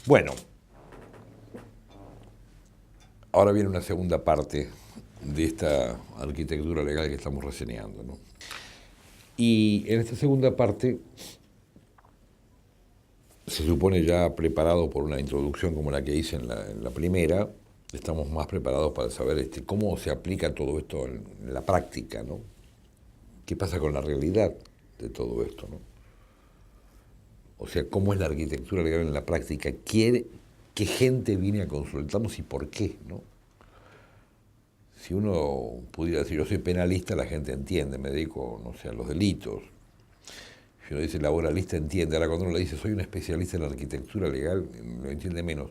Bueno, ahora viene una segunda parte de esta arquitectura legal que estamos reseñando, ¿no? Y en esta segunda parte se supone ya preparado por una introducción como la que hice en la primera, estamos más preparados para saber cómo se aplica todo esto en la práctica, ¿no? ¿Qué pasa con la realidad de todo esto, ¿no? O sea, cómo es la arquitectura legal en la práctica, qué gente viene a consultarnos y por qué, ¿no? Si uno pudiera decir, yo soy penalista, la gente entiende, me dedico, no sé, a los delitos. Si uno dice laboralista, entiende. Ahora cuando uno le dice, soy un especialista en arquitectura legal, lo entiende menos.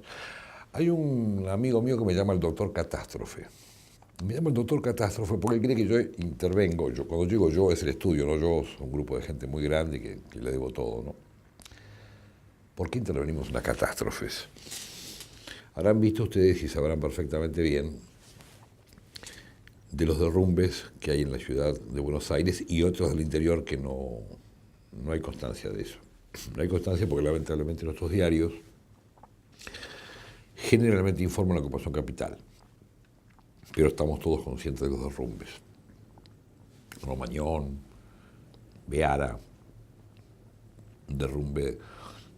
Hay un amigo mío que me llama el doctor Catástrofe. Me llama el doctor Catástrofe porque él cree que yo intervengo. Cuando digo yo es el estudio, no yo, es un grupo de gente muy grande que le debo todo, ¿no? ¿Por qué intervenimos en las catástrofes? Habrán visto ustedes y sabrán perfectamente bien de los derrumbes que hay en la ciudad de Buenos Aires y otros del interior que no hay constancia de eso. No hay constancia porque lamentablemente nuestros diarios generalmente informan lo que pasó en Capital, pero estamos todos conscientes de los derrumbes. Romañón, Beara, un derrumbe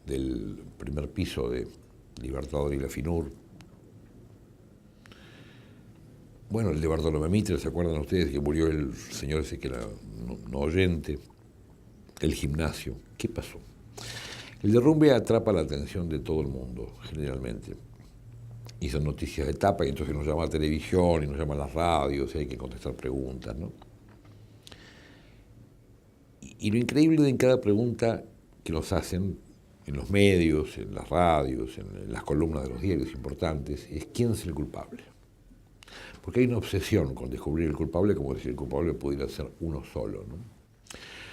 del primer piso de Libertador y la Finur. Bueno, el de Bartolomé Mitre, ¿se acuerdan ustedes que murió el señor ese que era no oyente? El gimnasio. ¿Qué pasó? El derrumbe atrapa la atención de todo el mundo, generalmente. Y son noticias de tapa, y entonces nos llama la televisión, y nos llaman las radios, y hay que contestar preguntas, ¿no? Y lo increíble de cada pregunta que nos hacen en los medios, en las radios, en las columnas de los diarios importantes, es quién es el culpable. Porque hay una obsesión con descubrir el culpable como si el culpable pudiera ser uno solo, ¿no?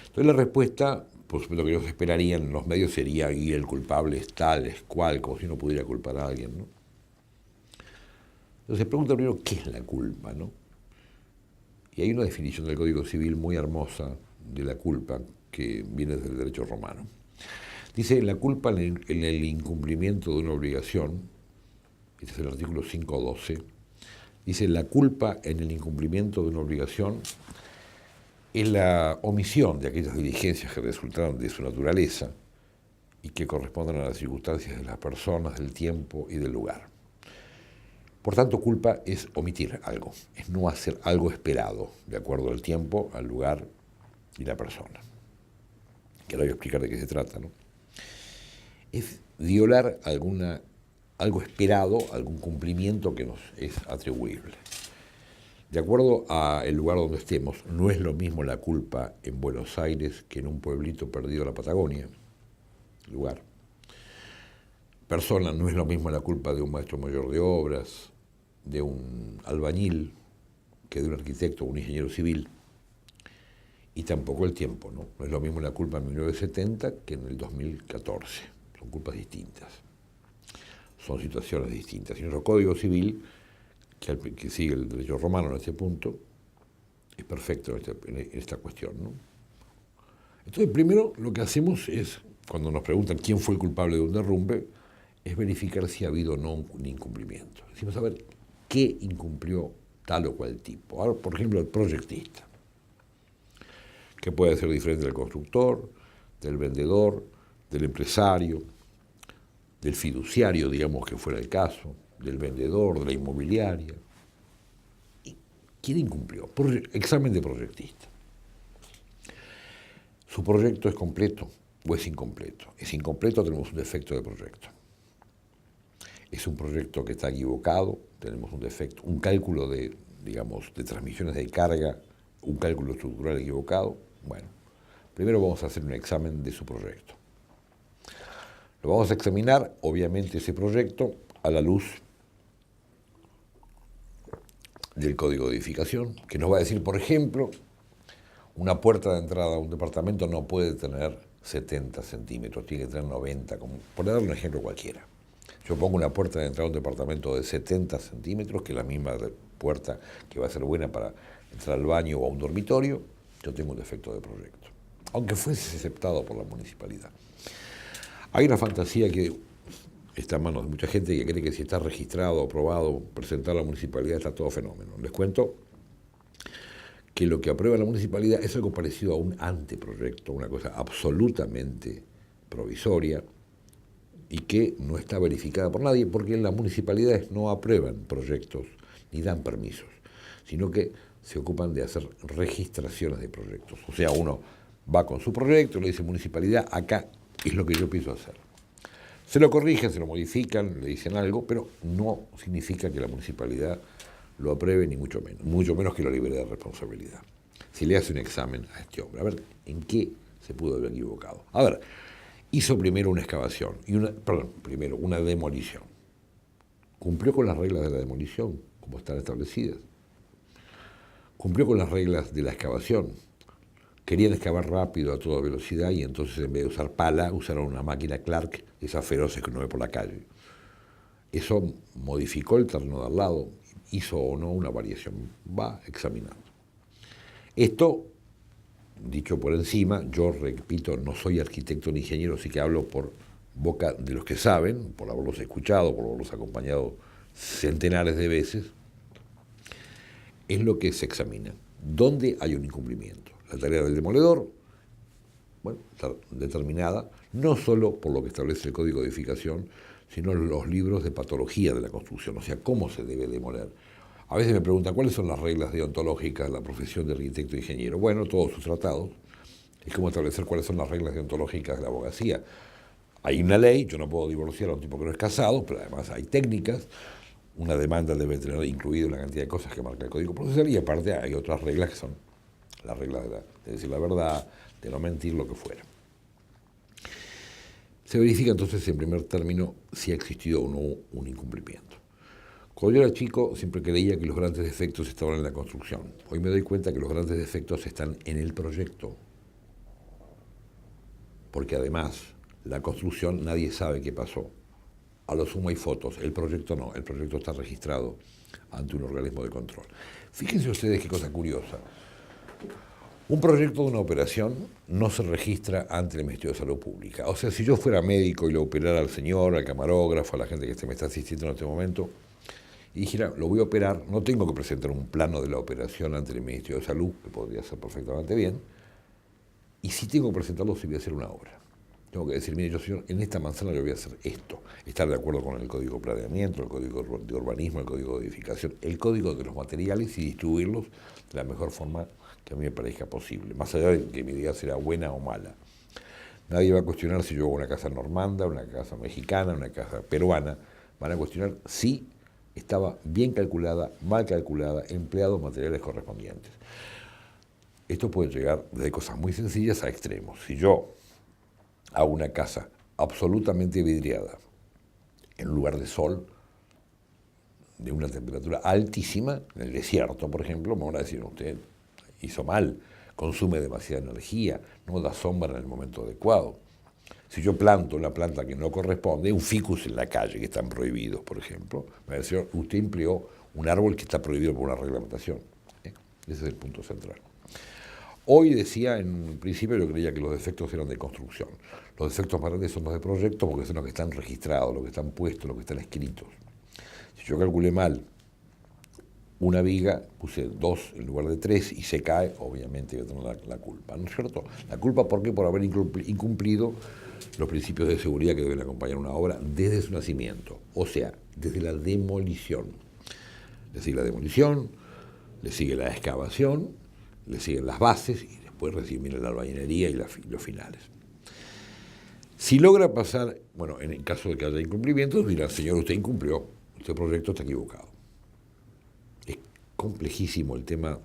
Entonces la respuesta, por supuesto que ellos esperarían en los medios, sería y el culpable es tal, es cual, como si uno pudiera culpar a alguien, ¿no? Entonces se pregunta primero qué es la culpa, ¿no? Y hay una definición del Código Civil muy hermosa de la culpa que viene del derecho romano. Dice, la culpa en el incumplimiento de una obligación, este es el artículo 5.12, dice, la culpa en el incumplimiento de una obligación es la omisión de aquellas diligencias que resultaron de su naturaleza y que corresponden a las circunstancias de las personas, del tiempo y del lugar. Por tanto, culpa es omitir algo, es no hacer algo esperado, de acuerdo al tiempo, al lugar y la persona. Que ahora voy a explicar de qué se trata, ¿no? Es violar algo esperado, algún cumplimiento que nos es atribuible. De acuerdo al lugar donde estemos, no es lo mismo la culpa en Buenos Aires que en un pueblito perdido en la Patagonia, lugar. Persona, no es lo mismo la culpa de un maestro mayor de obras, de un albañil, que de un arquitecto o un ingeniero civil. Y tampoco el tiempo, ¿no? No es lo mismo la culpa en 1970 que en el 2014. Son culpas distintas. Son situaciones distintas. Y nuestro Código Civil, que sigue el derecho romano en este punto, es perfecto en esta cuestión, ¿no? Entonces, primero lo que hacemos es, cuando nos preguntan quién fue el culpable de un derrumbe, es verificar si ha habido o no un incumplimiento. Decimos, a ver, ¿qué incumplió tal o cual tipo? Ahora, por ejemplo, el proyectista, que puede ser diferente del constructor, del vendedor, del empresario, del fiduciario, digamos que fuera el caso, del vendedor, de la inmobiliaria. ¿Y quién incumplió? Examen de proyectista. ¿Su proyecto es completo o es incompleto? Es incompleto, tenemos un defecto de proyecto. Es un proyecto que está equivocado, tenemos un defecto, un cálculo de transmisiones de carga, un cálculo estructural equivocado. Bueno, primero vamos a hacer un examen de su proyecto. Lo vamos a examinar, obviamente, ese proyecto a la luz del Código de Edificación, que nos va a decir, por ejemplo, una puerta de entrada a un departamento no puede tener 70 centímetros, tiene que tener 90, por darle un ejemplo cualquiera. Yo pongo una puerta de entrada a un departamento de 70 centímetros, que es la misma puerta que va a ser buena para entrar al baño o a un dormitorio, yo tengo un defecto de proyecto, aunque fuese aceptado por la municipalidad. Hay una fantasía que está en manos de mucha gente que cree que si está registrado, aprobado, presentado a la municipalidad está todo fenómeno. Les cuento que lo que aprueba la municipalidad es algo parecido a un anteproyecto, una cosa absolutamente provisoria y que no está verificada por nadie, porque las municipalidades no aprueban proyectos ni dan permisos, sino que se ocupan de hacer registraciones de proyectos. O sea, uno va con su proyecto, le dice municipalidad, acá es lo que yo pienso hacer. Se lo corrigen, se lo modifican, le dicen algo, pero no significa que la municipalidad lo apruebe, ni mucho menos que lo libere de responsabilidad. Si le hace un examen a este hombre, a ver en qué se pudo haber equivocado. A ver, hizo primero una excavación, primero una demolición. ¿Cumplió con las reglas de la demolición, como están establecidas? ¿Cumplió con las reglas de la excavación? Querían excavar rápido, a toda velocidad, y entonces en vez de usar pala, usaron una máquina Clark, esas feroces que uno ve por la calle. Eso modificó el terreno de al lado, hizo o no una variación, va examinando. Esto, dicho por encima, yo repito, no soy arquitecto ni ingeniero, así que hablo por boca de los que saben, por haberlos escuchado, por haberlos acompañado centenares de veces, es lo que se examina. ¿Dónde hay un incumplimiento? La tarea del demoledor, bueno, está determinada no solo por lo que establece el Código de Edificación, sino los libros de patología de la construcción, o sea, cómo se debe demoler. A veces me preguntan, ¿cuáles son las reglas deontológicas de la profesión de arquitecto e ingeniero? Bueno, todos sus tratados. Es como establecer cuáles son las reglas deontológicas de la abogacía. Hay una ley, yo no puedo divorciar a un tipo que no es casado, pero además hay técnicas. Una demanda debe tener incluido una cantidad de cosas que marca el Código Procesal, y aparte hay otras reglas que son las reglas de decir la verdad, de no mentir, lo que fuera. Se verifica entonces en primer término si ha existido o no un incumplimiento. Cuando yo era chico siempre creía que los grandes defectos estaban en la construcción. Hoy me doy cuenta que los grandes defectos están en el proyecto. Porque además, la construcción nadie sabe qué pasó. A lo sumo hay fotos, el proyecto no, el proyecto está registrado ante un organismo de control. Fíjense ustedes qué cosa curiosa. Un proyecto de una operación no se registra ante el Ministerio de Salud Pública. O sea, si yo fuera médico y le operara al señor, al camarógrafo, a la gente que me está asistiendo en este momento, y dijera, lo voy a operar, no tengo que presentar un plano de la operación ante el Ministerio de Salud, que podría ser perfectamente bien, y si tengo que presentarlo, si voy a hacer una obra. Tengo que decir, mire, yo señor, en esta manzana yo voy a hacer esto, estar de acuerdo con el Código de Planeamiento, el Código de Urbanismo, el Código de Edificación, el Código de los Materiales, y distribuirlos de la mejor forma que a mí me parezca posible, más allá de que mi idea será buena o mala. Nadie va a cuestionar si yo hago una casa normanda, una casa mexicana, una casa peruana. Van a cuestionar si estaba bien calculada, mal calculada, empleado materiales correspondientes. Esto puede llegar desde cosas muy sencillas a extremos. Si yo hago una casa absolutamente vidriada en un lugar de sol, de una temperatura altísima, en el desierto, por ejemplo, me van a decir, usted hizo mal, consume demasiada energía, no da sombra en el momento adecuado. Si yo planto una planta que no corresponde, un ficus en la calle, que están prohibidos, por ejemplo, me va a decir, usted empleó un árbol que está prohibido por una reglamentación. Ese es el punto central. Hoy decía, en un principio yo creía que los defectos eran de construcción. Los defectos más grandes son los de proyecto, porque son los que están registrados, los que están puestos, los que están escritos. Si yo calculé mal una viga, puse 2 en lugar de 3 y se cae, obviamente voy a tener la culpa, ¿no es cierto? La culpa, ¿por qué? Por haber incumplido los principios de seguridad que deben acompañar una obra desde su nacimiento, o sea, desde la demolición. Le sigue la demolición, le sigue la excavación, le siguen las bases y después viene la albañilería y los finales. Si logra pasar, bueno, en el caso de que haya incumplimientos, dirá, señor, usted incumplió, este proyecto está equivocado. Es complejísimo el tema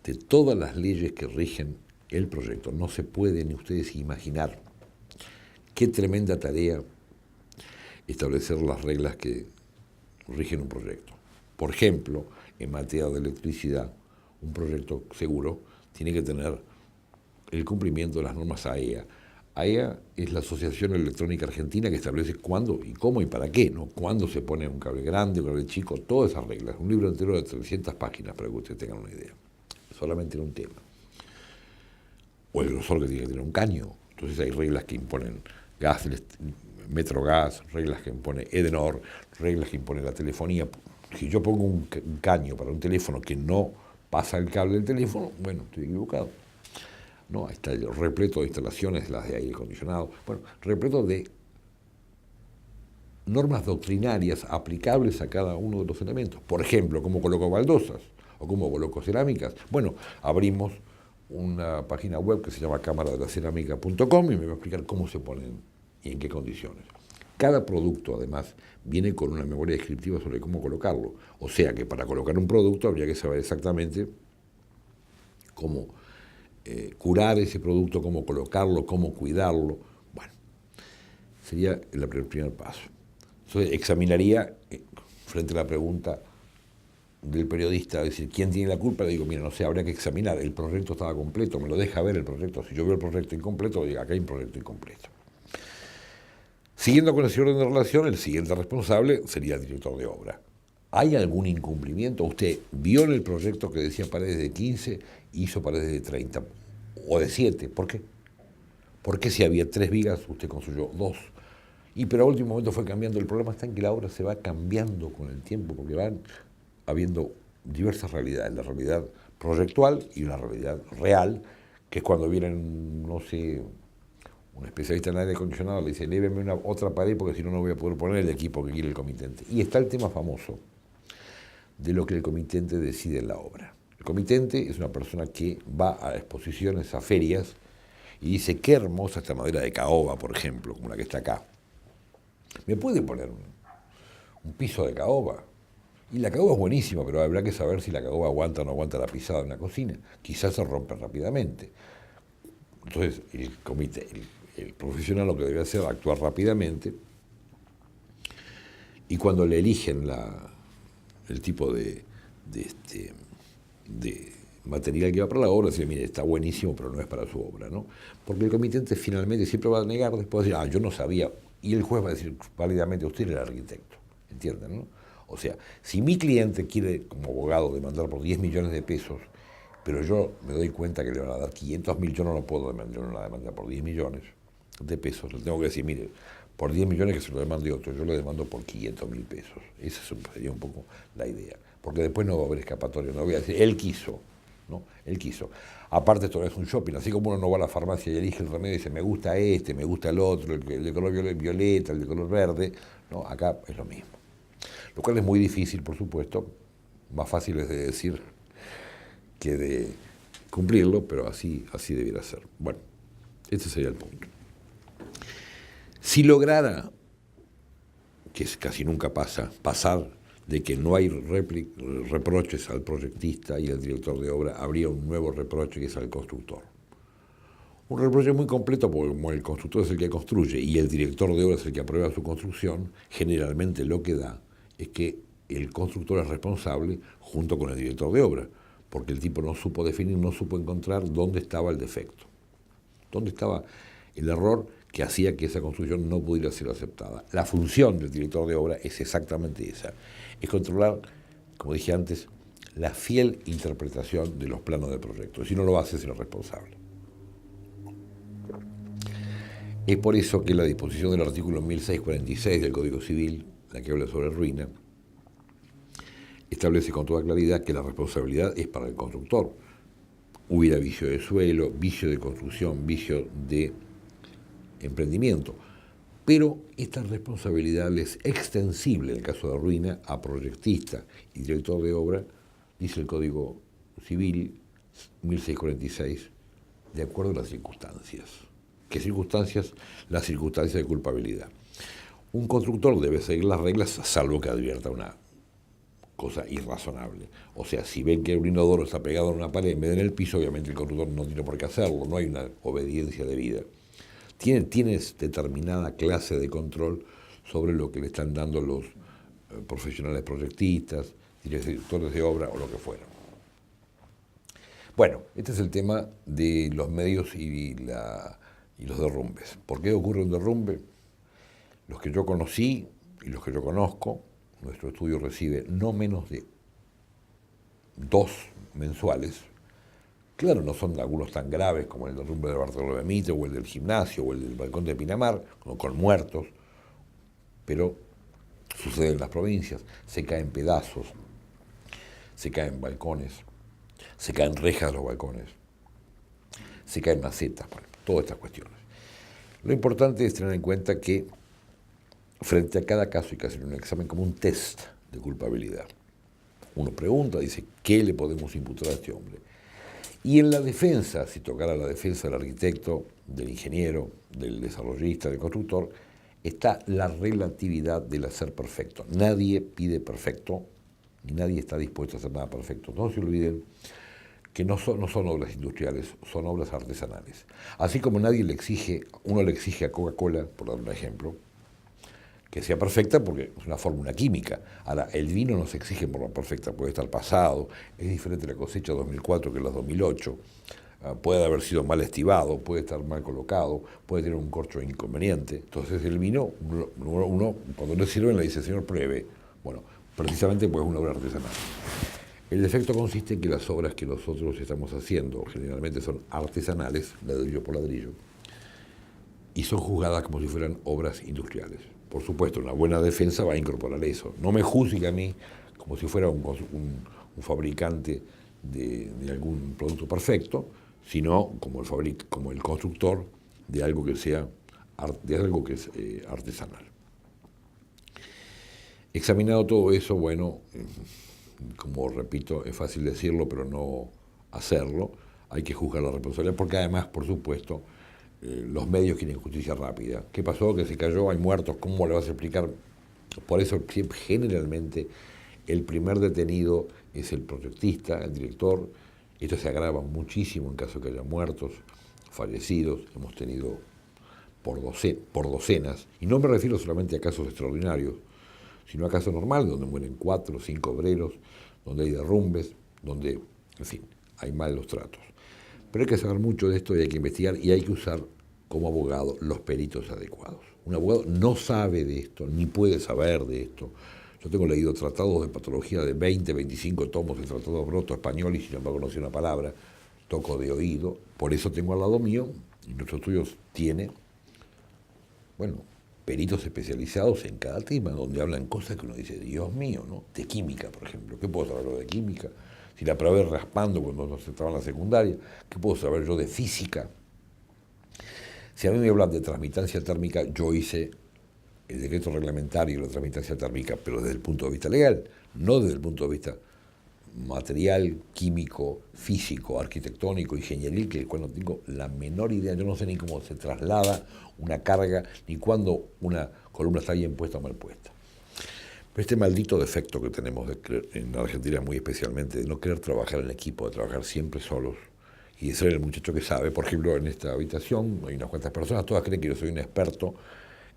de todas las leyes que rigen el proyecto. No se pueden ni ustedes imaginar qué tremenda tarea establecer las reglas que rigen un proyecto. Por ejemplo, en materia de electricidad, un proyecto seguro tiene que tener el cumplimiento de las normas AEA. AEA es la Asociación Electrónica Argentina que establece cuándo y cómo y para qué, ¿no? Cuándo se pone un cable grande, un cable chico, todas esas reglas. Un libro entero de 300 páginas para que ustedes tengan una idea. Solamente en un tema. O el grosor que tiene que tener un caño. Entonces hay reglas que imponen gas, Metrogas, reglas que impone Edenor, reglas que impone la telefonía. Si yo pongo un caño para un teléfono que no pasa el cable del teléfono, bueno, estoy equivocado. No, está el repleto de instalaciones, las de aire acondicionado, bueno, repleto de normas doctrinarias aplicables a cada uno de los elementos. Por ejemplo, cómo coloco baldosas o cómo coloco cerámicas. Bueno, abrimos una página web que se llama cámaradelacerámica.com y me va a explicar cómo se ponen y en qué condiciones. Cada producto, además, viene con una memoria descriptiva sobre cómo colocarlo. O sea que para colocar un producto habría que saber exactamente cómo curar ese producto, cómo colocarlo, cómo cuidarlo. Bueno, sería el primer paso. Entonces examinaría, frente a la pregunta del periodista, decir, ¿quién tiene la culpa? Le digo, mira, no sé, habría que examinar. El proyecto estaba completo, me lo deja ver el proyecto. Si yo veo el proyecto incompleto, digo, acá hay un proyecto incompleto. Siguiendo con ese orden de relación, el siguiente responsable sería el director de obra. ¿Hay algún incumplimiento? Usted vio en el proyecto que decía paredes de 15, hizo paredes de 30 o de 7. ¿Por qué? Porque si había 3 vigas, usted construyó 2. Y pero a último momento fue cambiando. El problema está en que la obra se va cambiando con el tiempo, porque van habiendo diversas realidades. La realidad proyectual y una realidad real, que es cuando vienen, no sé, un especialista en aire acondicionado le dice, léveme otra pared porque si no, no voy a poder poner el equipo que quiere el comitente. Y está el tema famoso de lo que el comitente decide en la obra. El comitente es una persona que va a exposiciones, a ferias, y dice, qué hermosa esta madera de caoba, por ejemplo, como la que está acá. ¿Me puede poner un piso de caoba? Y la caoba es buenísima, pero habrá que saber si la caoba aguanta o no aguanta la pisada en la cocina. Quizás se rompe rápidamente. Entonces, el profesional lo que debe hacer es actuar rápidamente, y cuando le eligen el tipo de material que va para la obra, dice, mire, está buenísimo, pero no es para su obra, ¿no? Porque el comitente finalmente siempre va a negar, después va a decir, yo no sabía, y el juez va a decir válidamente, usted era el arquitecto, ¿entienden, no? O sea, si mi cliente quiere, como abogado, demandar por 10 millones de pesos, pero yo me doy cuenta que le van a dar 500.000, yo no lo puedo demandar, yo no la demanda por 10 millones de pesos, le tengo que decir, mire, por 10 millones que se lo demande otro, yo lo demando por 500.000 pesos. Esa sería un poco la idea, porque después no va a haber escapatoria, no voy a decir, él quiso, ¿no? Él quiso. Aparte esto no es un shopping, así como uno no va a la farmacia y elige el remedio y dice, me gusta este, me gusta el otro, el de color violeta, el de color verde, ¿no? Acá es lo mismo. Lo cual es muy difícil, por supuesto, más fácil es de decir que de cumplirlo, pero así debiera ser. Bueno, este sería el punto. Si lograra, que casi nunca pasar de que no hay reproches al proyectista y al director de obra, habría un nuevo reproche que es al constructor. Un reproche muy completo porque como el constructor es el que construye y el director de obra es el que aprueba su construcción, generalmente lo que da es que el constructor es responsable junto con el director de obra, porque el tipo no supo definir, no supo encontrar dónde estaba el defecto, dónde estaba el error que hacía que esa construcción no pudiera ser aceptada. La función del director de obra es exactamente esa, es controlar, como dije antes, la fiel interpretación de los planos de proyecto. Si no lo hace, es el responsable. Es por eso que la disposición del artículo 1646 del Código Civil, la que habla sobre ruina, establece con toda claridad que la responsabilidad es para el constructor. Hubiera vicio de suelo, vicio de construcción, vicio de emprendimiento. Pero esta responsabilidad es extensible en el caso de ruina a proyectista y director de obra, dice el Código Civil 1646, de acuerdo a las circunstancias. ¿Qué circunstancias? Las circunstancias de culpabilidad. Un constructor debe seguir las reglas salvo que advierta una cosa irrazonable. O sea, si ven que un inodoro está pegado en una pared en vez de en el piso, obviamente el constructor no tiene por qué hacerlo, no hay una obediencia debida. Tienes determinada clase de control sobre lo que le están dando los profesionales proyectistas, directores de obra o lo que fuera. Bueno, este es el tema de los medios y y los derrumbes. ¿Por qué ocurre un derrumbe? Los que yo conocí y los que yo conozco, nuestro estudio recibe no menos de 2 mensuales. Claro, no son algunos tan graves como el derrumbe de Bartolomé Mitre o el del gimnasio o el del balcón de Pinamar, con muertos, pero sucede en las provincias, se caen pedazos, se caen balcones, se caen rejas de los balcones, se caen macetas, por ejemplo, todas estas cuestiones. Lo importante es tener en cuenta que frente a cada caso hay que hacer un examen como un test de culpabilidad. Uno pregunta, dice, ¿qué le podemos imputar a este hombre? Y en la defensa, si tocara la defensa del arquitecto, del ingeniero, del desarrollista, del constructor, está la relatividad del hacer perfecto. Nadie pide perfecto, ni nadie está dispuesto a hacer nada perfecto. No se olviden que no son obras industriales, son obras artesanales. Así como nadie le exige, uno le exige a Coca-Cola, por dar un ejemplo, que sea perfecta porque es una fórmula química. Ahora, el vino no se exige por lo perfecta, puede estar pasado, es diferente la cosecha 2004 que la 2008, puede haber sido mal estivado, puede estar mal colocado, puede tener un corcho inconveniente. Entonces el vino, uno cuando le sirven le dice, señor, pruebe. Bueno, precisamente pues es una obra artesanal. El defecto consiste en que las obras que nosotros estamos haciendo generalmente son artesanales, ladrillo por ladrillo, y son juzgadas como si fueran obras industriales. Por supuesto, una buena defensa va a incorporar eso. No me juzgue a mí como si fuera un fabricante de algún producto perfecto, sino como el constructor de algo que sea es artesanal. Examinado todo eso, bueno, como repito, es fácil decirlo, pero no hacerlo. Hay que juzgar la responsabilidad, porque además, por supuesto, los medios quieren justicia rápida. ¿Qué pasó? Que se cayó, hay muertos, ¿cómo le vas a explicar? Por eso generalmente el primer detenido es el proyectista, el director. Esto se agrava muchísimo en caso de que haya muertos, fallecidos. Hemos tenido por docenas, y no me refiero solamente a casos extraordinarios, sino a casos normales, donde mueren 4 o 5 obreros, donde hay derrumbes, donde, en fin, hay malos tratos. Pero hay que saber mucho de esto y hay que investigar y hay que usar como abogado los peritos adecuados. Un abogado no sabe de esto, ni puede saber de esto. Yo tengo leído tratados de patología de 20, 25 tomos de tratado broto español y sin embargo no sé una palabra, toco de oído. Por eso tengo al lado mío, y nuestro estudio tiene, bueno, peritos especializados en cada tema, donde hablan cosas que uno dice, Dios mío, ¿no? De química, por ejemplo. ¿Qué puedo saber yo de química? Si la probé raspando cuando no se estaba en la secundaria, ¿qué puedo saber yo de física? Si a mí me hablan de transmitancia térmica, yo hice el decreto reglamentario de la transmitancia térmica, pero desde el punto de vista legal, no desde el punto de vista material, químico, físico, arquitectónico, ingenieril, que el cual no tengo la menor idea. Yo no sé ni cómo se traslada una carga, ni cuándo una columna está bien puesta o mal puesta. Pero este maldito defecto que tenemos en Argentina muy especialmente, de no querer trabajar en equipo, de trabajar siempre solos, y de ser el muchacho que sabe. Por ejemplo, en esta habitación hay unas cuantas personas, todas creen que yo soy un experto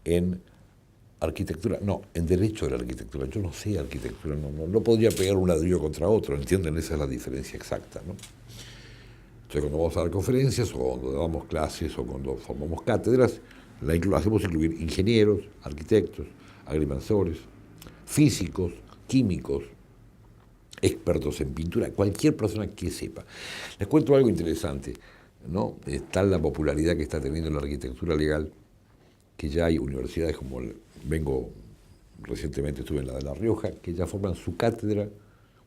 en arquitectura, no, en derecho de la arquitectura. Yo no sé arquitectura, no podría pegar un ladrillo contra otro, ¿entienden? Esa es la diferencia exacta, ¿no? Entonces, cuando vamos a dar conferencias, o cuando damos clases, o cuando formamos cátedras, hacemos incluir ingenieros, arquitectos, agrimensores, físicos, químicos, expertos en pintura, cualquier persona que sepa. Les cuento algo interesante, ¿no? Está la popularidad que está teniendo la arquitectura legal, que ya hay universidades como recientemente estuve en la de La Rioja, que ya forman su cátedra,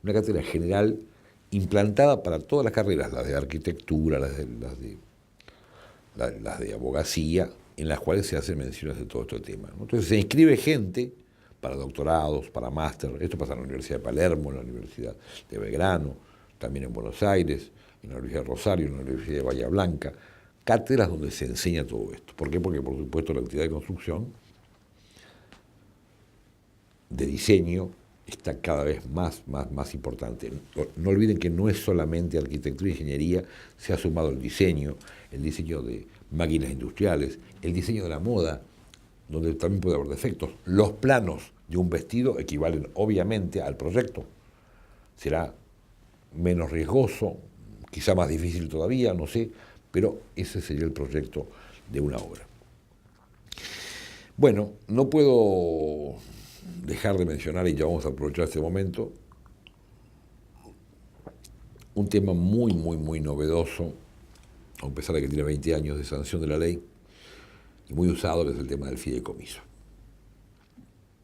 una cátedra general implantada para todas las carreras, las de arquitectura, las de abogacía, en las cuales se hacen menciones de todo este tema, ¿no? Entonces se inscribe gente para doctorados, para máster. Esto pasa en la Universidad de Palermo, en la Universidad de Belgrano, también en Buenos Aires, en la Universidad de Rosario, en la Universidad de Bahía Blanca. Cátedras donde se enseña todo esto. ¿Por qué? Porque, por supuesto, la actividad de construcción, de diseño, está cada vez más importante. No olviden que no es solamente arquitectura e ingeniería, se ha sumado el diseño de máquinas industriales, el diseño de la moda, donde también puede haber defectos. Los planos de un vestido equivalen obviamente al proyecto. Será menos riesgoso, quizá más difícil todavía, no sé, pero ese sería el proyecto de una obra. Bueno, no puedo dejar de mencionar, y ya vamos a aprovechar este momento, un tema muy, muy, muy novedoso, a pesar de que tiene 20 años de sanción de la ley, y muy usado, que es el tema del fideicomiso.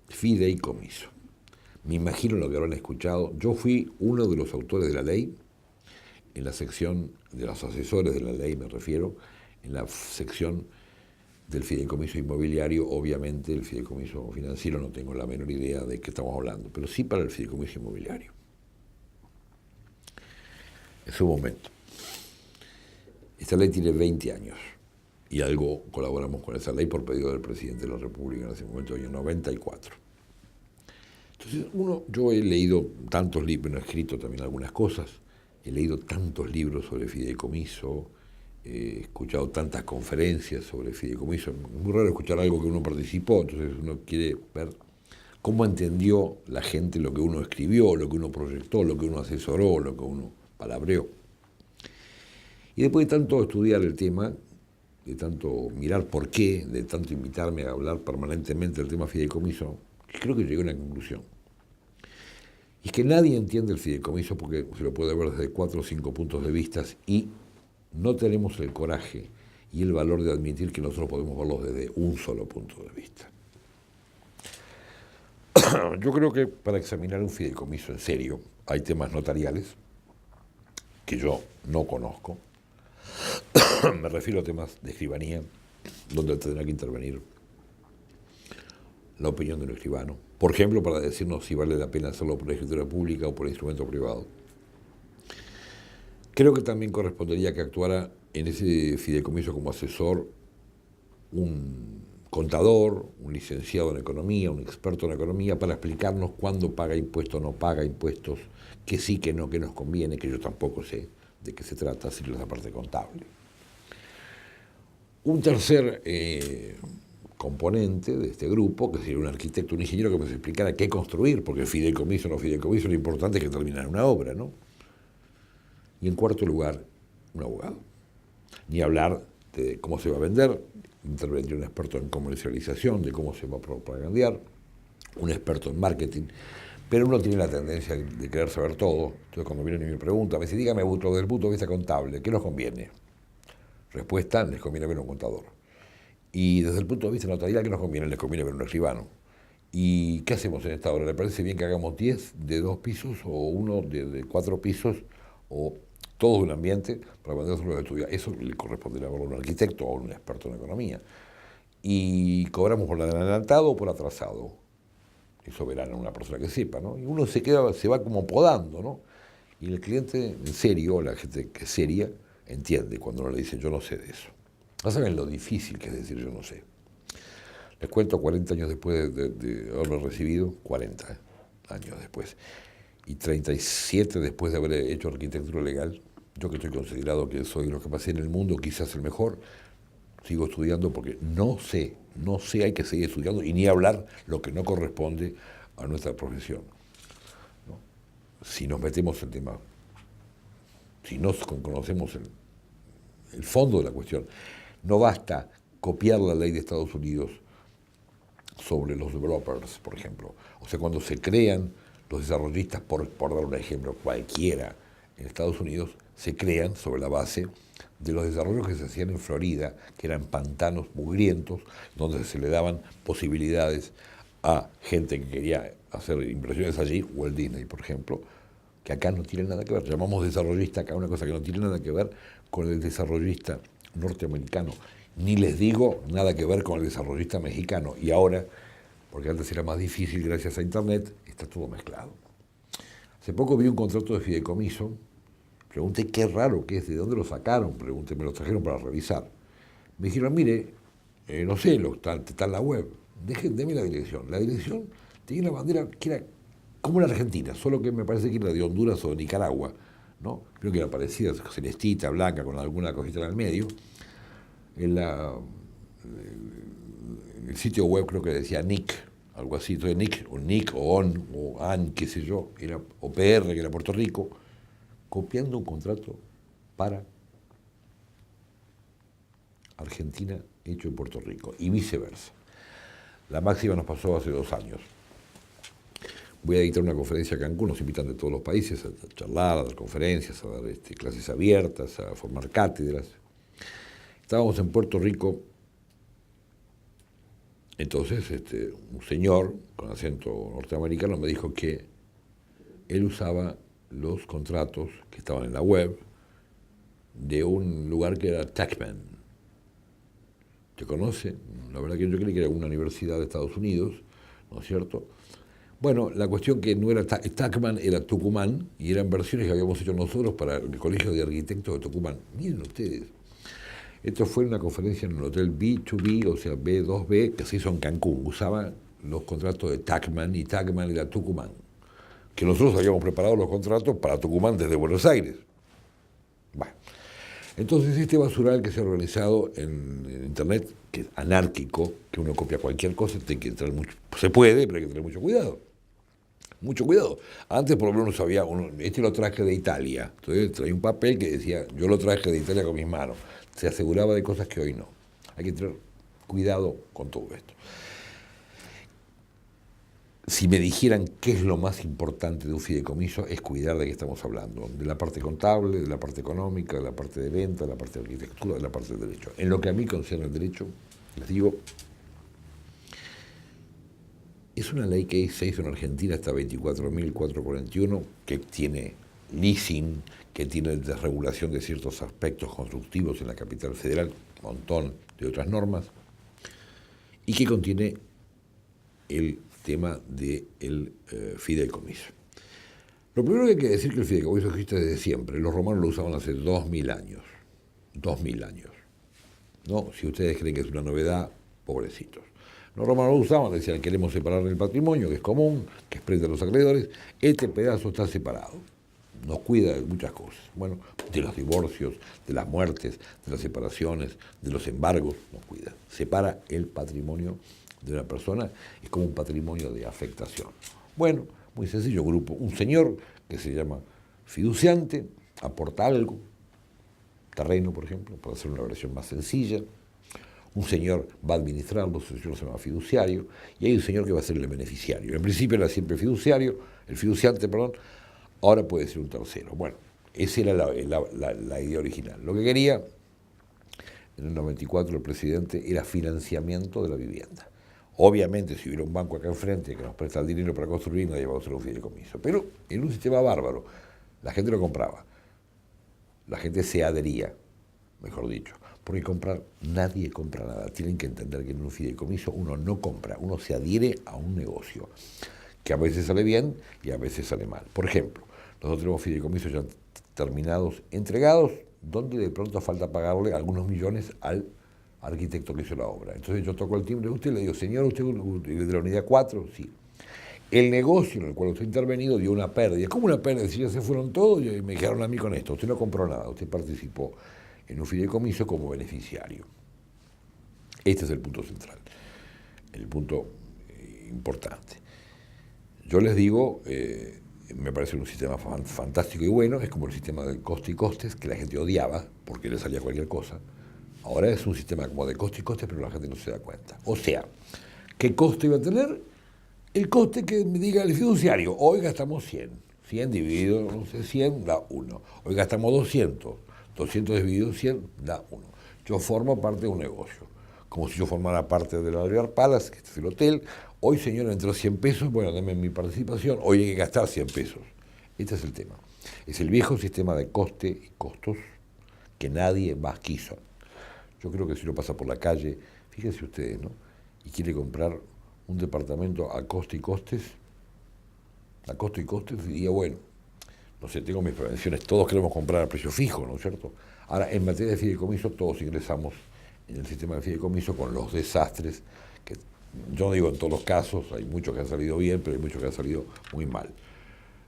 Fideicomiso. Me imagino lo que habrán escuchado. Yo fui uno de los autores de la ley, en la sección de los asesores de la ley, me refiero, en la sección del fideicomiso inmobiliario. Obviamente el fideicomiso financiero no tengo la menor idea de qué estamos hablando, pero sí para el fideicomiso inmobiliario. En su momento. Esta ley tiene 20 años y algo colaboramos con esa ley por pedido del presidente de la República en ese momento, año 94. Entonces, yo he leído tantos libros, he escrito también algunas cosas, he leído tantos libros sobre fideicomiso, he escuchado tantas conferencias sobre fideicomiso. Es muy raro escuchar algo que uno participó, entonces uno quiere ver cómo entendió la gente lo que uno escribió, lo que uno proyectó, lo que uno asesoró, lo que uno palabreó. Y después de tanto estudiar el tema, de tanto mirar por qué, de tanto invitarme a hablar permanentemente del tema fideicomiso, creo que llegué a una conclusión. Y es que nadie entiende el fideicomiso porque se lo puede ver desde 4 o 5 puntos de vista y no tenemos el coraje y el valor de admitir que nosotros podemos verlo desde un solo punto de vista. Yo creo que para examinar un fideicomiso en serio hay temas notariales que yo no conozco. Me refiero a temas de escribanía, donde tendrá que intervenir la opinión de un escribano. Por ejemplo, para decirnos si vale la pena hacerlo por la escritura pública o por instrumento privado. Creo que también correspondería que actuara en ese fideicomiso como asesor un contador, un licenciado en economía, un experto en economía, para explicarnos cuándo paga impuestos, no paga impuestos, que sí, que no, que nos conviene, que yo tampoco sé de qué se trata, si es la parte contable. Un tercer componente de este grupo, que sería un arquitecto, un ingeniero que nos explicara qué construir, porque fideicomiso, lo importante es que terminar una obra, ¿no? Y en cuarto lugar, un abogado. Ni hablar de cómo se va a vender, intervendría un experto en comercialización, de cómo se va a propagandear, un experto en marketing, pero uno tiene la tendencia de querer saber todo. Entonces cuando vienen y me preguntan, me dicen, dígame, desde el punto de vista contable, ¿qué nos conviene? Respuesta, les conviene ver un contador. Y desde el punto de vista notarial, ¿qué nos conviene? Les conviene ver un escribano. ¿Y qué hacemos en esta obra? ¿Le parece bien que hagamos 10 de 2 pisos o uno de 4 pisos o todo un ambiente para vendérselo a estudiar? Eso le corresponderá a un arquitecto o a un experto en economía. Y cobramos por adelantado o por atrasado. Eso verán a una persona que sepa, ¿no? Y uno se va como podando, ¿no? Y el cliente, en serio, la gente que es seria, entiende cuando uno le dice, yo no sé de eso. No saben lo difícil que es decir yo no sé. Les cuento 40 años después de haberlo recibido, 40 años después, y 37 después de haber hecho arquitectura legal, yo que estoy considerado que soy lo que pasé en el mundo, quizás el mejor, sigo estudiando porque no sé, hay que seguir estudiando y ni hablar lo que no corresponde a nuestra profesión, ¿no? Si nos metemos en el tema, si no conocemos el fondo de la cuestión, no basta copiar la ley de Estados Unidos sobre los developers, por ejemplo. O sea, cuando se crean los desarrollistas, por dar un ejemplo cualquiera, en Estados Unidos, se crean sobre la base de los desarrollos que se hacían en Florida, que eran pantanos mugrientos, donde se le daban posibilidades a gente que quería hacer inversiones allí, Walt Disney, por ejemplo, que acá no tiene nada que ver. Llamamos desarrollista acá una cosa que no tiene nada que ver con el desarrollista norteamericano, ni les digo nada que ver con el desarrollista mexicano. Y ahora, porque antes era más difícil gracias a Internet, está todo mezclado. Hace poco vi un contrato de fideicomiso, pregunté qué raro que es, de dónde lo sacaron, pregunté, me lo trajeron para revisar. Me dijeron, mire, no sé, está en la web, deme la dirección. La dirección tenía una bandera que era como la Argentina, solo que me parece que era de Honduras o de Nicaragua, ¿no? Creo que era parecida, celestita, blanca, con alguna cosita en el medio. En el sitio web creo que decía NIC, algo así, entonces NIC o ON o AN, qué sé yo, era, o PR, que era Puerto Rico, copiando un contrato para Argentina hecho en Puerto Rico y viceversa. La máxima nos pasó hace 2 años. Voy a dictar una conferencia a Cancún, nos invitan de todos los países a charlar, a dar conferencias, a dar clases abiertas, a formar cátedras. Estábamos en Puerto Rico, entonces un señor con acento norteamericano me dijo que él usaba los contratos que estaban en la web de un lugar que era Tachman. ¿Te conoce? La verdad que yo creí que era una universidad de Estados Unidos, ¿no es cierto? Bueno, la cuestión que no era Tachman, era Tucumán, y eran versiones que habíamos hecho nosotros para el Colegio de Arquitectos de Tucumán. Miren ustedes, esto fue una conferencia en el hotel B2B, o sea, B2B, que se hizo en Cancún. Usaba los contratos de Tachman, y Tachman era Tucumán. Que nosotros habíamos preparado los contratos para Tucumán desde Buenos Aires. Bueno, entonces este basural que se ha organizado en Internet, que es anárquico, que uno copia cualquier cosa, tiene que tener mucho, se puede, pero hay que tener mucho cuidado. Mucho cuidado. Antes por lo menos había lo traje de Italia. Entonces traía un papel que decía, yo lo traje de Italia con mis manos. Se aseguraba de cosas que hoy no. Hay que tener cuidado con todo esto. Si me dijeran qué es lo más importante de un fideicomiso, es cuidar de qué estamos hablando. De la parte contable, de la parte económica, de la parte de venta, de la parte de arquitectura, de la parte de derecho. En lo que a mí concierne el derecho, les digo, es una ley que se hizo en Argentina hasta 24.441, que tiene leasing, que tiene desregulación de ciertos aspectos constructivos en la capital federal, un montón de otras normas, y que contiene el tema del fideicomiso. Lo primero que hay que decir es que el fideicomiso existe desde siempre. Los romanos lo usaban hace 2000 años. 2000 años. ¿No? Si ustedes creen que es una novedad, pobrecitos. Los romanos lo usaban, decían, queremos separar el patrimonio, que es común, que es prenda a los acreedores. Este pedazo está separado. Nos cuida de muchas cosas. Bueno, de los divorcios, de las muertes, de las separaciones, de los embargos, nos cuida. Separa el patrimonio de una persona, es como un patrimonio de afectación. Bueno, muy sencillo, grupo. Un señor que se llama fiduciante, aporta algo, terreno, por ejemplo, para hacer una versión más sencilla. Un señor va a administrarlo, ese señor se llama fiduciario, y hay un señor que va a ser el beneficiario. En principio era siempre fiduciario, el fiduciante, perdón, ahora puede ser un tercero. Bueno, esa era la idea original. Lo que quería, en el 94 el presidente, era financiamiento de la vivienda. Obviamente, si hubiera un banco acá enfrente que nos presta el dinero para construir, nadie va a hacer un fideicomiso. Pero en un sistema bárbaro, la gente lo compraba, la gente se adhería, mejor dicho. Porque nadie compra nada. Tienen que entender que en un fideicomiso uno no compra, uno se adhiere a un negocio, que a veces sale bien y a veces sale mal. Por ejemplo, nosotros tenemos fideicomisos ya terminados, entregados, donde de pronto falta pagarle algunos millones al arquitecto que hizo la obra. Entonces yo toco el timbre de usted y le digo, señor, ¿usted es de la unidad 4? Sí. El negocio en el cual usted ha intervenido dio una pérdida. ¿Cómo una pérdida? Si ya se fueron todos y me dejaron a mí con esto. Usted no compró nada, usted participó en un fideicomiso como beneficiario. Este es el punto central, el punto importante. Yo les digo, me parece un sistema fantástico y bueno, es como el sistema del coste y costes, que la gente odiaba porque le salía cualquier cosa. Ahora es un sistema como de coste y costes, pero la gente no se da cuenta. O sea, ¿qué coste iba a tener? El coste que me diga el fiduciario. Hoy gastamos 100. 100 dividido, no sé, 100 da 1. Hoy gastamos 200. 200 dividido 100 da 1. Yo formo parte de un negocio. Como si yo formara parte del Alvear Palace, que este es el hotel. Hoy, señor, entró 100 pesos, bueno, dame mi participación. Hoy hay que gastar 100 pesos. Este es el tema. Es el viejo sistema de coste y costos que nadie más quiso. Yo creo que si uno pasa por la calle, fíjense ustedes, ¿no? Y quiere comprar un departamento a coste y costes, diría, bueno, no sé, tengo mis prevenciones, todos queremos comprar a precio fijo, ¿no es cierto? Ahora, en materia de fideicomiso, todos ingresamos en el sistema de fideicomiso con los desastres, que yo no digo en todos los casos, hay muchos que han salido bien, pero hay muchos que han salido muy mal.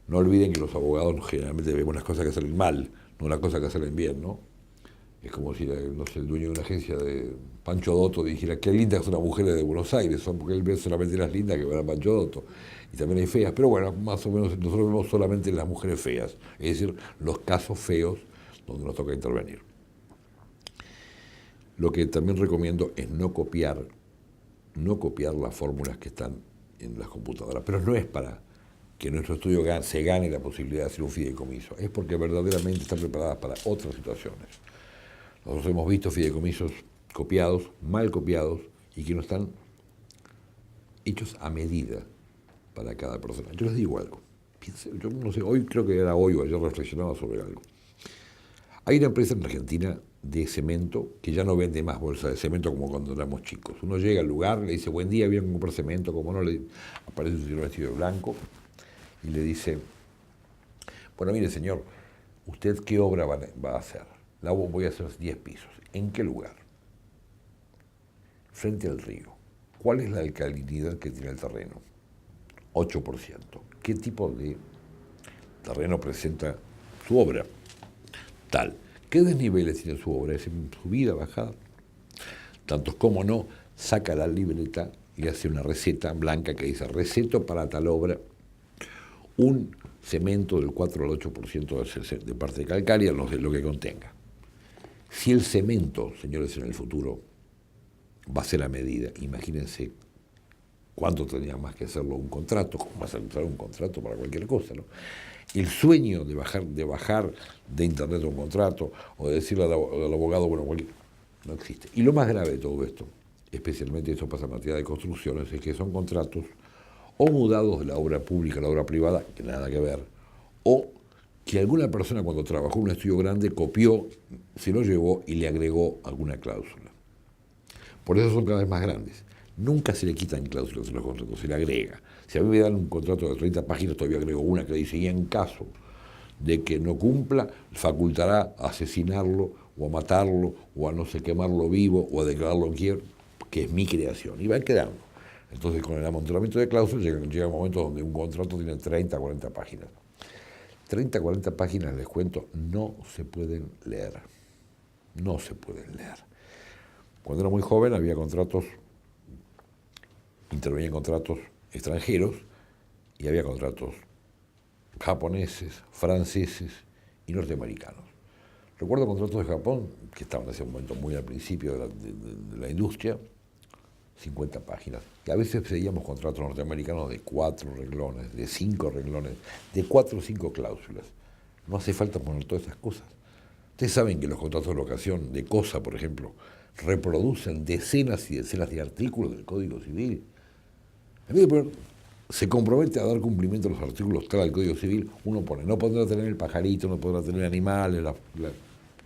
No olviden que los abogados generalmente vemos las cosas que salen mal, no las cosas que salen bien, ¿no? Es como si, no sé, el dueño de una agencia de Pancho Dotto dijera, qué lindas son las mujeres de Buenos Aires, son porque él ve solamente las lindas que van a Pancho Dotto. Y también hay feas, pero bueno, más o menos nosotros vemos solamente las mujeres feas, es decir, los casos feos donde nos toca intervenir. Lo que también recomiendo es no copiar las fórmulas que están en las computadoras, pero no es para que nuestro estudio se gane la posibilidad de hacer un fideicomiso, es porque verdaderamente están preparadas para otras situaciones. Nosotros hemos visto fideicomisos copiados, mal copiados, y que no están hechos a medida para cada persona. Yo les digo algo, yo no sé, hoy creo que era hoy o ayer reflexionaba sobre algo. Hay una empresa en Argentina de cemento que ya no vende más bolsas de cemento como cuando éramos chicos. Uno llega al lugar, le dice, buen día, vienen a comprar cemento, como no, le aparece un señor vestido de blanco y le dice, bueno, mire señor, ¿usted qué obra va a hacer? La voy a hacer 10 pisos. ¿En qué lugar? Frente al río. ¿Cuál es la alcalinidad que tiene el terreno? 8%. ¿Qué tipo de terreno presenta su obra? Tal. ¿Qué desniveles tiene su obra? ¿Es en subida, bajada? Tantos como no, saca la libreta y hace una receta blanca que dice, receto para tal obra, un cemento del 4 al 8% de parte calcárea, no sé lo que contenga. Si el cemento, señores, en el futuro va a ser a medida, imagínense cuánto tendría más que hacerlo un contrato, como vas a entrar un contrato para cualquier cosa, ¿no? El sueño de bajar de internet un contrato o de decirle al abogado, bueno, no existe. Y lo más grave de todo esto, especialmente esto pasa en materia de construcciones, es que son contratos o mudados de la obra pública a la obra privada, que nada que ver, o que alguna persona cuando trabajó en un estudio grande copió, se lo llevó y le agregó alguna cláusula. Por eso son cada vez más grandes. Nunca se le quitan cláusulas en los contratos, se le agrega. Si a mí me dan un contrato de 30 páginas, todavía agrego una que dice, y en caso de que no cumpla, facultará a asesinarlo, o a matarlo, o a no sé quemarlo vivo, o a declararlo quiebra, que es mi creación. Y van quedando. Entonces, con el amontonamiento de cláusulas, llega un momento donde un contrato tiene 30, 40 páginas. 30, 40 páginas, les cuento, no se pueden leer. No se pueden leer. Cuando era muy joven había contratos, intervenía en contratos extranjeros y había contratos japoneses, franceses y norteamericanos. Recuerdo contratos de Japón, que estaban en ese momento muy al principio de la industria, 50 páginas. Y a veces seguíamos contratos norteamericanos de 4 renglones, de 5 renglones, de 4 o 5 cláusulas. No hace falta poner todas esas cosas. Ustedes saben que los contratos de locación de cosa, por ejemplo, reproducen decenas y decenas de artículos del Código Civil. En vez de poner, se compromete a dar cumplimiento a los artículos tal del Código Civil, uno pone, no podrá tener el pajarito, no podrá tener animales,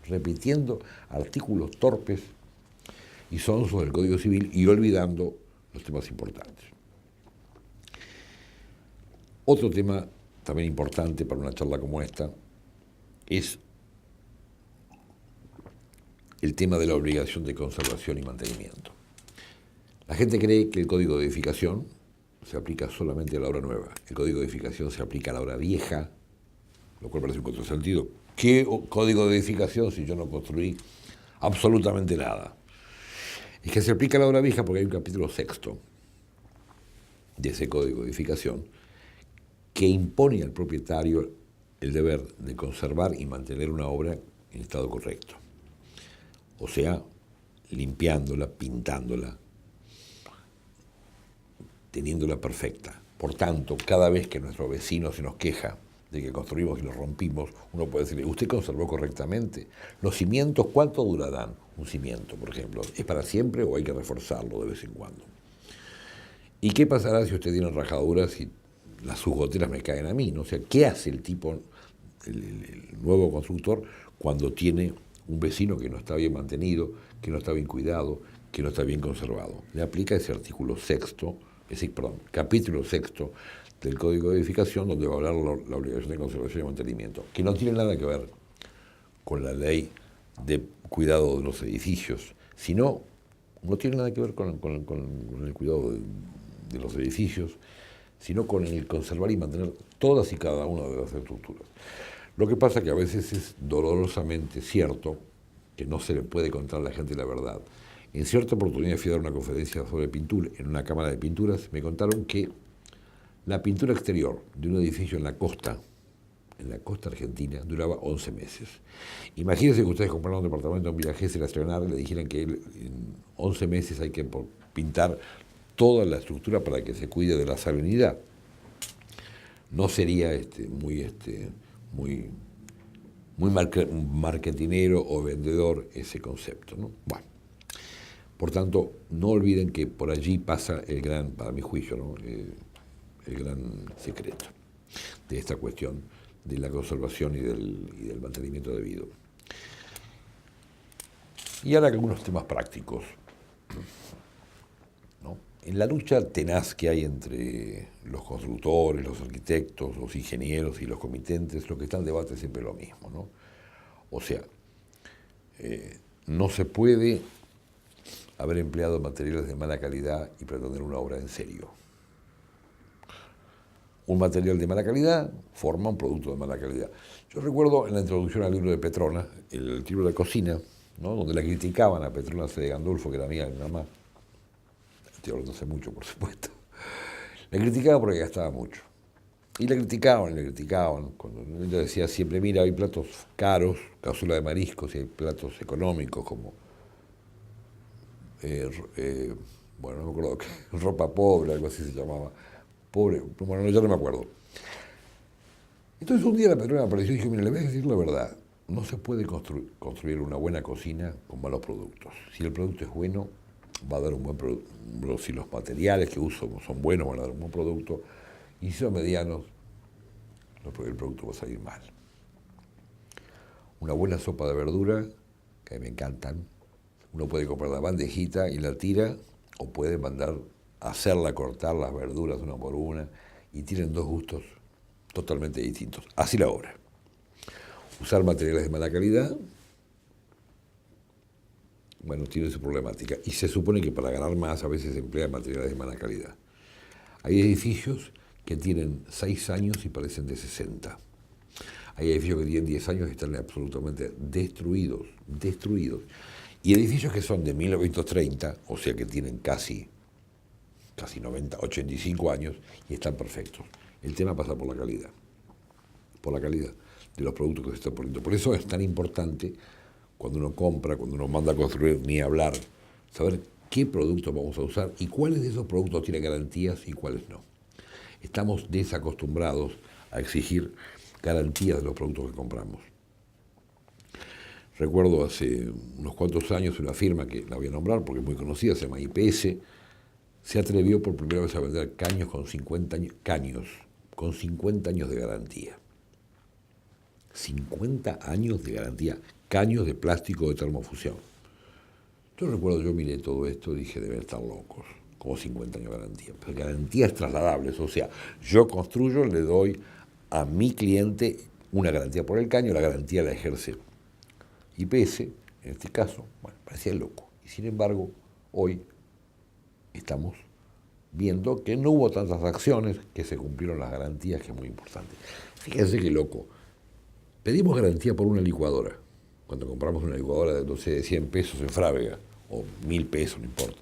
repitiendo artículos torpes y sonsos del Código Civil y olvidando los temas importantes. Otro tema también importante para una charla como esta es el tema de la obligación de conservación y mantenimiento. La gente cree que el Código de Edificación se aplica solamente a la obra nueva. El Código de Edificación se aplica a la obra vieja, lo cual parece un contrasentido. ¿Qué Código de Edificación si yo no construí absolutamente nada? Es que se aplica a la obra vieja porque hay un capítulo 6º de ese Código de Edificación que impone al propietario el deber de conservar y mantener una obra en estado correcto. O sea, limpiándola, pintándola, teniéndola perfecta. Por tanto, cada vez que nuestro vecino se nos queja de que construimos y lo rompimos, uno puede decirle, ¿usted conservó correctamente? ¿Los cimientos cuánto durarán? Un cimiento, por ejemplo, ¿es para siempre o hay que reforzarlo de vez en cuando? ¿Y qué pasará si usted tiene rajaduras y sus goteras me caen a mí? ¿No? O sea, ¿qué hace el tipo, el nuevo constructor, cuando tiene un vecino que no está bien mantenido, que no está bien cuidado, que no está bien conservado? Le aplica ese artículo 6º, capítulo 6º del Código de Edificación, donde va a hablar la obligación de conservación y mantenimiento, que no tiene nada que ver con la ley de cuidado de los edificios, sino, no tiene nada que ver con el cuidado de los edificios, sino con el conservar y mantener todas y cada una de las estructuras. Lo que pasa que a veces es dolorosamente cierto que no se le puede contar a la gente la verdad. En cierta oportunidad fui a dar una conferencia sobre pintura en una cámara de pinturas. Me contaron que la pintura exterior de un edificio en la costa, en la costa argentina duraba 11 meses. Imagínense que ustedes compraron un departamento en Villa Gesell, y le dijeran que en 11 meses hay que pintar toda la estructura para que se cuide de la salinidad. No sería muy marketinero o vendedor ese concepto, ¿no? Bueno, por tanto, no olviden que por allí pasa el gran, para mi juicio, ¿no? El gran secreto de esta cuestión de la conservación y del mantenimiento debido. Y ahora algunos temas prácticos, ¿no? En la lucha tenaz que hay entre los constructores, los arquitectos, los ingenieros y los comitentes, lo que está en debate es siempre lo mismo, ¿no? O sea, no se puede haber empleado materiales de mala calidad y pretender una obra en serio. Un material de mala calidad forma un producto de mala calidad. Yo recuerdo en la introducción al libro de Petrona, el libro de cocina, ¿no? Donde la criticaban a Petrona C. de Gandolfo, que era amiga de mi mamá. Estoy hablando hace mucho, por supuesto. La criticaban porque gastaba mucho. Y la criticaban. Cuando ella decía siempre, mira, hay platos caros, cazuela de mariscos, y hay platos económicos como, bueno, no me acuerdo, ropa pobre, algo así se llamaba. Pobre, bueno, ya no me acuerdo. Entonces un día la Petrona apareció y dijo, mira, le voy a decir la verdad, no se puede construir una buena cocina con malos productos. Si el producto es bueno, va a dar un buen producto. Si los materiales que uso son buenos, van a dar un buen producto. Y si son medianos, el producto va a salir mal. Una buena sopa de verdura, que a mí me encantan, uno puede comprar la bandejita y la tira, o puede mandar a hacerla, cortar las verduras una por una, y tienen dos gustos totalmente distintos. Así la obra. Usar materiales de mala calidad, bueno, tiene su problemática. Y se supone que para ganar más a veces se emplean materiales de mala calidad. Hay edificios que tienen 6 años y parecen de 60. Hay edificios que tienen 10 años y están absolutamente destruidos. Y edificios que son de 1930, o sea que tienen casi 90, 85 años y están perfectos. El tema pasa por la calidad de los productos que se están poniendo. Por eso es tan importante cuando uno compra, cuando uno manda a construir, ni hablar, saber qué productos vamos a usar y cuáles de esos productos tienen garantías y cuáles no. Estamos desacostumbrados a exigir garantías de los productos que compramos. Recuerdo hace unos cuantos años una firma que la voy a nombrar porque es muy conocida, se llama IPS, se atrevió por primera vez a vender caños con 50 años de garantía. 50 años de garantía, caños de plástico de termofusión. Yo miré todo esto y dije, deben estar locos, como 50 años de garantía. Pero garantías trasladables, o sea, yo construyo, le doy a mi cliente una garantía por el caño, la garantía la ejerce IPS, en este caso, bueno, parecía loco. Y sin embargo, hoy estamos viendo que no hubo tantas acciones, que se cumplieron las garantías, que es muy importante. Fíjense qué loco. Pedimos garantía por una licuadora. Cuando compramos una licuadora de 100 pesos en Frávega, o 1000 pesos, no importa.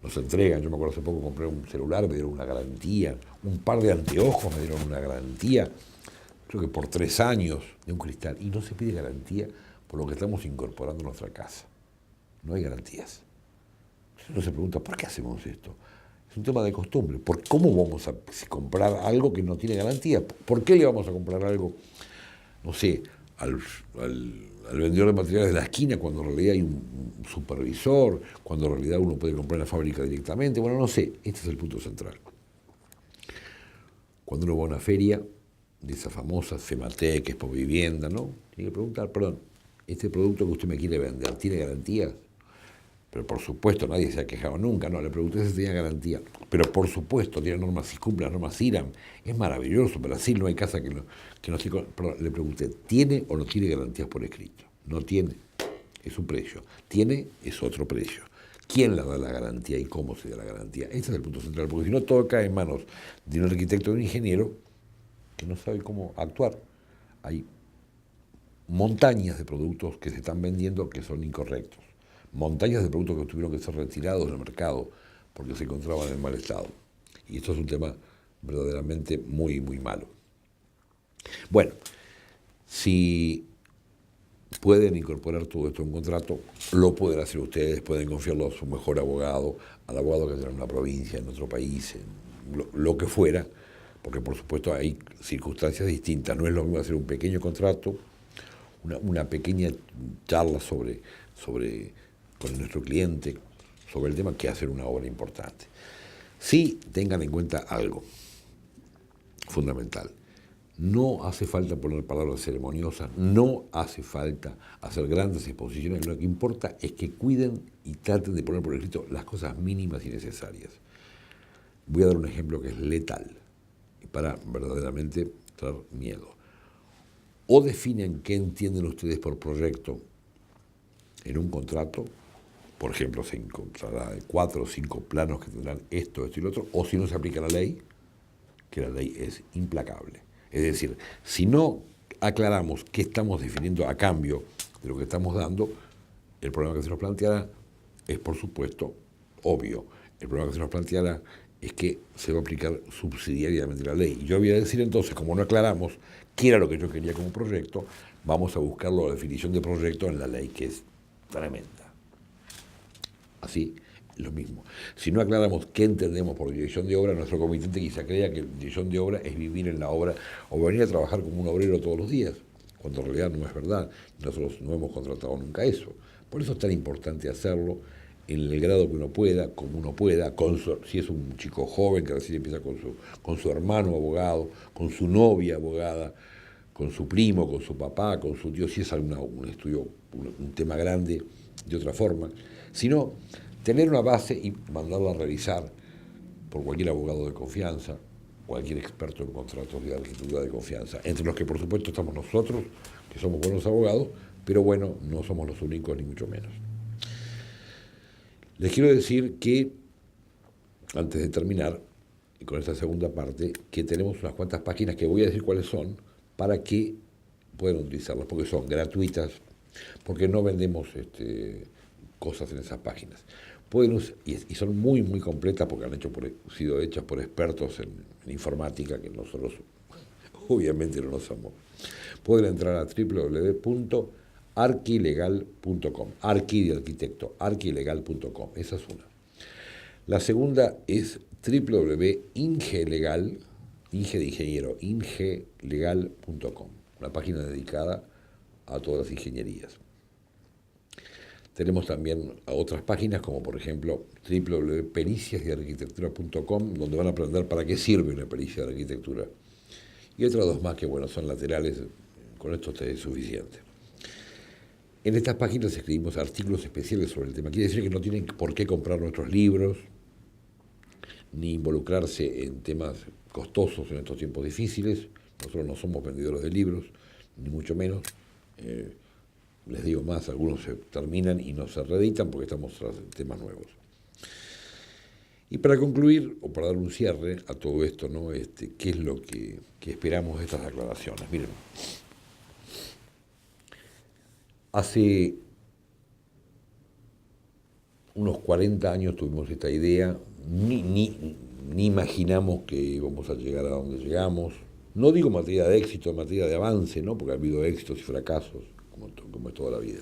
Nos entregan, yo me acuerdo hace poco compré un celular, me dieron una garantía, un par de anteojos me dieron una garantía, creo que por 3 años de un cristal. Y no se pide garantía por lo que estamos incorporando a nuestra casa. No hay garantías. Uno se pregunta, ¿por qué hacemos esto? Es un tema de costumbre. ¿Cómo vamos a comprar algo que no tiene garantía? ¿Por qué le vamos a comprar algo, no sé, al vendedor de materiales de la esquina cuando en realidad hay un supervisor, cuando en realidad uno puede comprar en la fábrica directamente? Bueno, no sé, este es el punto central. Cuando uno va a una feria de esas famosas, Fematec, Expo Vivienda, ¿no? Tiene que preguntar, perdón, ¿este producto que usted me quiere vender tiene garantías? Pero por supuesto, nadie se ha quejado nunca, no, le pregunté si tenía garantía. Pero por supuesto, tiene normas, si cumple las normas IRAM, es maravilloso, en Brasil no hay casa que no perdón, le pregunté, ¿tiene o no tiene garantías por escrito? No tiene, es un precio. Tiene, es otro precio. ¿Quién le da la garantía y cómo se da la garantía? Ese es el punto central, porque si no todo cae en manos de un arquitecto o de un ingeniero que no sabe cómo actuar. Hay montañas de productos que se están vendiendo que son incorrectos. Montañas de productos que tuvieron que ser retirados del mercado porque se encontraban en mal estado. Y esto es un tema verdaderamente muy, muy malo. Bueno, si pueden incorporar todo esto en un contrato, lo pueden hacer ustedes, pueden confiarlo a su mejor abogado, al abogado que tenga en una provincia, en otro país, en lo que fuera, porque por supuesto hay circunstancias distintas. No es lo mismo hacer un pequeño contrato, una pequeña charla con nuestro cliente sobre el tema, que hacer una obra importante. Sí, tengan en cuenta algo fundamental. No hace falta poner palabras ceremoniosas, no hace falta hacer grandes exposiciones, lo que importa es que cuiden y traten de poner por escrito las cosas mínimas y necesarias. Voy a dar un ejemplo que es letal, para verdaderamente traer miedo. O definen qué entienden ustedes por proyecto en un contrato, por ejemplo, se encontrará 4 o 5 planos que tendrán esto y lo otro, o si no se aplica la ley, que la ley es implacable. Es decir, si no aclaramos qué estamos definiendo a cambio de lo que estamos dando, el problema que se nos planteará es, por supuesto, obvio. El problema que se nos planteará es que se va a aplicar subsidiariamente la ley. Y yo voy a decir entonces, como no aclaramos qué era lo que yo quería como proyecto, vamos a buscar la definición de proyecto en la ley, que es tremenda. Así, lo mismo. Si no aclaramos qué entendemos por dirección de obra, nuestro comitente quizá crea que dirección de obra es vivir en la obra o venir a trabajar como un obrero todos los días, cuando en realidad no es verdad. Nosotros no hemos contratado nunca eso. Por eso es tan importante hacerlo en el grado que uno pueda, como uno pueda, si es un chico joven que recién empieza con su hermano abogado, con su novia abogada, con su primo, con su papá, con su tío, si es un estudio, un tema grande, de otra forma. Sino tener una base y mandarla a revisar por cualquier abogado de confianza, cualquier experto en contratos de arquitectura de confianza, entre los que por supuesto estamos nosotros, que somos buenos abogados, pero bueno, no somos los únicos ni mucho menos. Les quiero decir que, antes de terminar con esta segunda parte, que tenemos unas cuantas páginas que voy a decir cuáles son para que puedan utilizarlas, porque son gratuitas, porque no vendemos cosas en esas páginas. Y son muy, muy completas porque han sido hechas por expertos en informática, que nosotros obviamente no lo somos. Pueden entrar a www.arquilegal.com, arqui de arquitecto, arquilegal.com, esa es una. La segunda es www.ingelegal, Inge de ingeniero, ingelegal.com, una página dedicada a todas las ingenierías. Tenemos también otras páginas como por ejemplo www.periciasdearquitectura.com, donde van a aprender para qué sirve una pericia de arquitectura. Y otras dos más que bueno, son laterales, con esto es suficiente. En estas páginas escribimos artículos especiales sobre el tema. Quiere decir que no tienen por qué comprar nuestros libros, ni involucrarse en temas costosos en estos tiempos difíciles. Nosotros no somos vendedores de libros, ni mucho menos. Les digo más, algunos se terminan y no se reeditan porque estamos tras temas nuevos. Y para concluir, o para dar un cierre a todo esto, ¿no? ¿Qué es lo que esperamos de estas aclaraciones? Miren, hace unos 40 años tuvimos esta idea, ni imaginamos que íbamos a llegar a donde llegamos. No digo materia de éxito, materia de avance, ¿no? Porque ha habido éxitos y fracasos, como es toda la vida.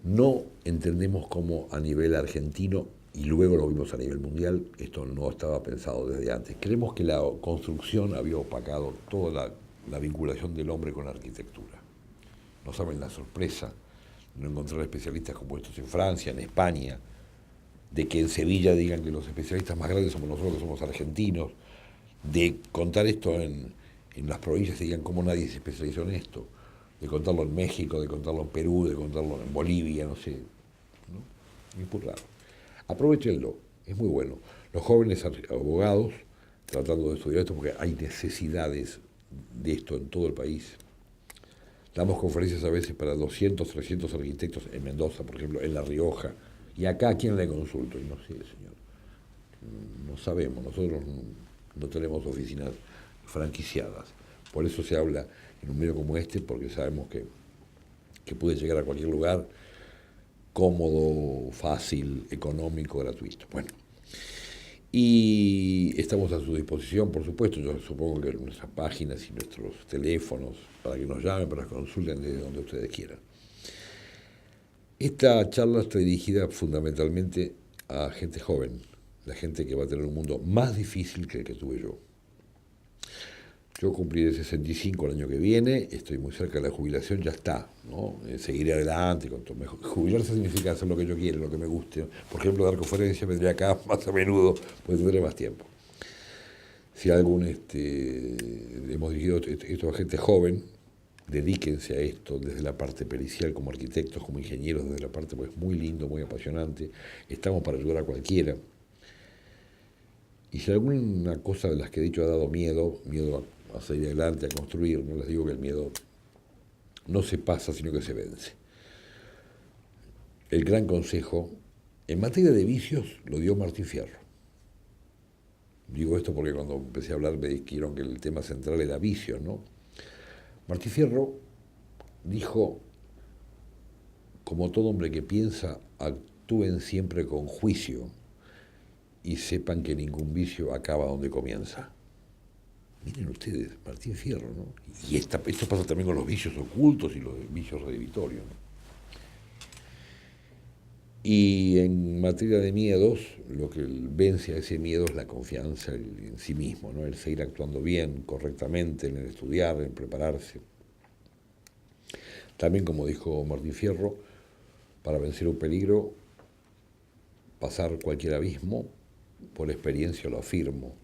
No entendemos cómo a nivel argentino, y luego lo vimos a nivel mundial, esto no estaba pensado desde antes. Creemos que la construcción había opacado toda la vinculación del hombre con la arquitectura. No saben la sorpresa de no encontrar especialistas como estos en Francia, en España, de que en Sevilla digan que los especialistas más grandes somos nosotros, que somos argentinos, de contar esto en las provincias y digan cómo nadie se especializó en esto, de contarlo en México, de contarlo en Perú, de contarlo en Bolivia, no sé, ¿no? Es muy raro. Aprovechenlo, es muy bueno. Los jóvenes abogados tratando de estudiar esto, porque hay necesidades de esto en todo el país. Damos conferencias a veces para 200, 300 arquitectos en Mendoza, por ejemplo, en La Rioja, y acá, ¿a quién le consulto? Y no sé, señor. No sabemos, nosotros no tenemos oficinas franquiciadas. Por eso se habla en un medio como este, porque sabemos que puede llegar a cualquier lugar cómodo, fácil, económico, gratuito. Bueno, Y estamos a su disposición, por supuesto. Yo supongo que nuestras páginas y nuestros teléfonos, para que nos llamen, para que consulten desde donde ustedes quieran. Esta charla está dirigida fundamentalmente a gente joven, la gente que va a tener un mundo más difícil que el que tuve yo. Yo cumpliré 65 el año que viene, estoy muy cerca de la jubilación, ya está, ¿no? Seguiré adelante. Jubilarse significa hacer lo que yo quiera, lo que me guste. Por ejemplo, dar conferencias, vendré acá más a menudo, pues tendré más tiempo. Si hemos dirigido esto a gente joven, dedíquense a esto desde la parte pericial, como arquitectos, como ingenieros, desde la parte pues muy lindo, muy apasionante. Estamos para ayudar a cualquiera. Y si alguna cosa de las que he dicho ha dado miedo a salir adelante, a construir, no les digo que el miedo no se pasa, sino que se vence. El gran consejo, en materia de vicios, lo dio Martín Fierro. Digo esto porque cuando empecé a hablar me dijeron que el tema central era vicios, ¿no? Martín Fierro dijo, como todo hombre que piensa, actúen siempre con juicio y sepan que ningún vicio acaba donde comienza. Miren ustedes, Martín Fierro, ¿no? Y esto pasa también con los vicios ocultos y los vicios redhibitorios, ¿no? Y en materia de miedos, lo que vence a ese miedo es la confianza en sí mismo, ¿no? El seguir actuando bien, correctamente, en el estudiar, en prepararse. También, como dijo Martín Fierro, para vencer un peligro, pasar cualquier abismo, por experiencia lo afirmo.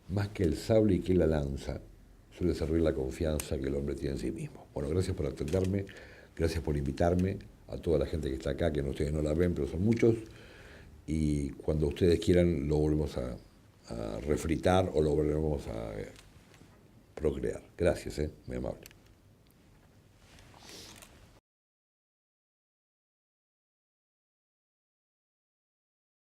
Más que el sable y que la lanza, suele servir la confianza que el hombre tiene en sí mismo. Bueno, gracias por atenderme, gracias por invitarme, a toda la gente que está acá, que ustedes no la ven, pero son muchos, y cuando ustedes quieran lo volvemos a refritar o lo volvemos a procrear. Gracias, muy amable.